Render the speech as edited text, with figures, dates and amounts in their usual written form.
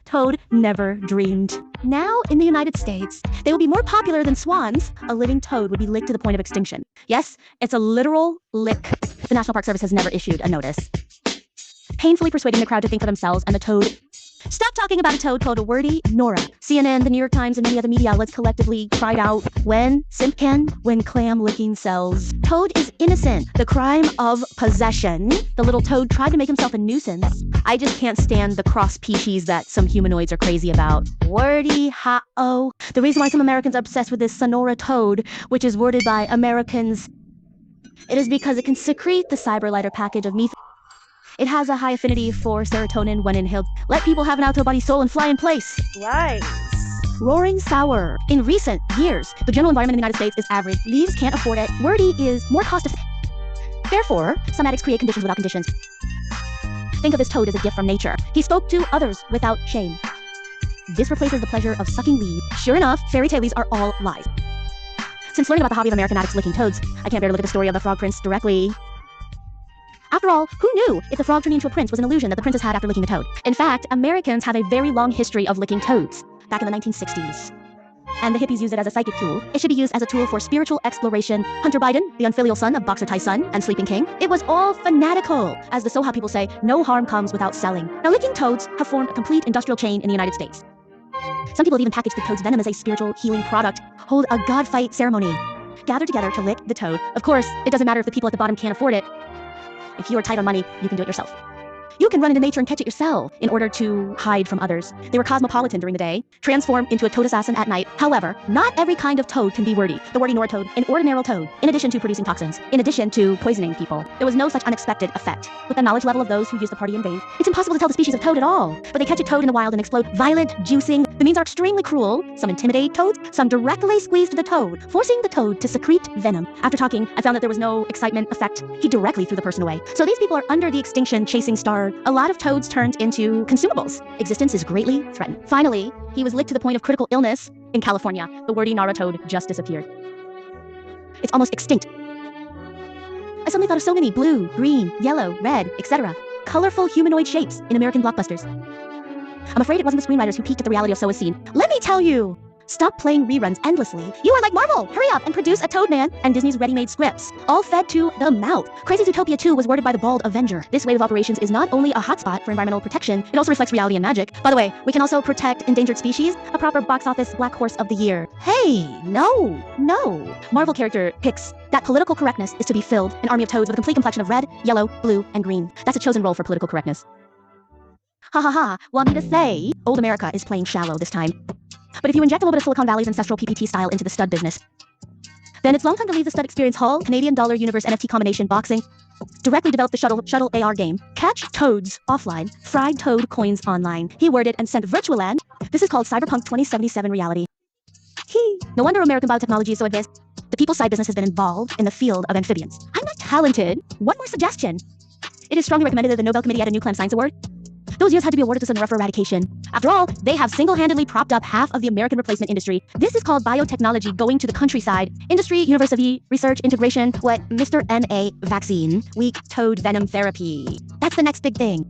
Toad never dreamed. Now, in the United States, they will be more popular than swans. A living toad would be licked to the point of extinction. Yes, it's a literal lick. The National Park Service has never issued a notice, painfully persuading the crowd to think for themselves, and the toad. Stop talking about a toad called a wordy Nora. CNN, the New York Times, and many other media outlets collectively cried out, when clam licking sells. Toad is innocent. The crime of possession. The little toad tried to make himself a nuisance. I just can't stand the cross species that some humanoids are crazy about. Wordy ha-oh. The reason why some Americans are obsessed with this Sonora toad, which is worded by Americans, it is because it can secrete the cyber lighter package of methane. It has a high affinity for serotonin when inhaled. Let people have an out-of-body soul and fly in place. Nice. Roaring sour. In recent years, the general environment in the United States is average. Leaves can't afford it. Wordy is more cost-effective. Therefore, some addicts create conditions without conditions. Think of this toad as a gift from nature. He spoke to others without shame. This replaces the pleasure of sucking weed. Sure enough, fairy tales are all lies. Since learning about the hobby of American addicts licking toads, I can't bear to look at the story of the frog prince directly. After all, who knew if the frog turning into a prince was an illusion that the princess had after licking the toad? In fact, Americans have a very long history of licking toads, back in the 1960s. And the hippies used it as a psychic tool. It should be used as a tool for spiritual exploration. Hunter Biden, the unfilial son of Boxer Tyson and Sleeping King, it was all fanatical. As the Soha people say, no harm comes without selling. Now, licking toads have formed a complete industrial chain in the United States. Some people have even packaged the toad's venom as a spiritual healing product, hold a god fight ceremony, gather together to lick the toad. Of course, it doesn't matter if the people at the bottom can't afford it. If you are tight on money, you can do it yourself. You can run into nature and catch it yourself in order to hide from others. They were cosmopolitan during the day, transformed into a toad assassin at night. However, not every kind of toad can be wordy. The wordy Nora toad, an ordinary toad, in addition to producing toxins, in addition to poisoning people. There was no such unexpected effect. With the knowledge level of those who use the party in vain, it's impossible to tell the species of toad at all. But they catch a toad in the wild and explode violent juicing. The means are extremely cruel. Some intimidate toads, some directly squeeze the toad, forcing the toad to secrete venom. After talking, I found that there was no excitement effect. He directly threw the person away. So these people are under the extinction chasing star. A lot of toads turned into consumables. Existence is greatly threatened. Finally, he was licked to the point of critical illness in California. The wordy Nara toad just disappeared. It's almost extinct. I suddenly thought of so many blue, green, yellow, red, etc. colorful humanoid shapes in American blockbusters. I'm afraid it wasn't the screenwriters who peeked at the reality of So Is Seen. Let me tell you! Stop playing reruns endlessly. You are like Marvel! Hurry up and produce a Toadman and Disney's ready-made scripts, all fed to the mouth. Crazy Zootopia 2 was worded by the Bald Avenger. This wave of operations is not only a hotspot for environmental protection, it also reflects reality and magic. By the way, we can also protect endangered species, a proper box office Black Horse of the Year. Hey, no. Marvel character picks that political correctness is to be filled an army of toads with a complete complexion of red, yellow, blue, and green. That's a chosen role for political correctness. Ha ha ha, want me to say, old America is playing shallow this time. But if you inject a little bit of Silicon Valley's ancestral PPT style into the stud business, then it's long time to leave the stud experience hall, Canadian dollar universe NFT combination boxing, directly develop the shuttle AR game, catch toads offline, fried toad coins online. He worded and sent Virtualand. This is called Cyberpunk 2077 reality. No wonder American biotechnology is so advanced. The people's side business has been involved in the field of amphibians. I'm not talented. One more suggestion. It is strongly recommended that the Nobel Committee add a Nuclear Science Award. Those years had to be awarded to Sonora for eradication. After all, they have single-handedly propped up half of the American replacement industry. This is called biotechnology going to the countryside. Industry, university, research, integration, what Mr. N.A. vaccine, weak toad venom therapy. That's the next big thing.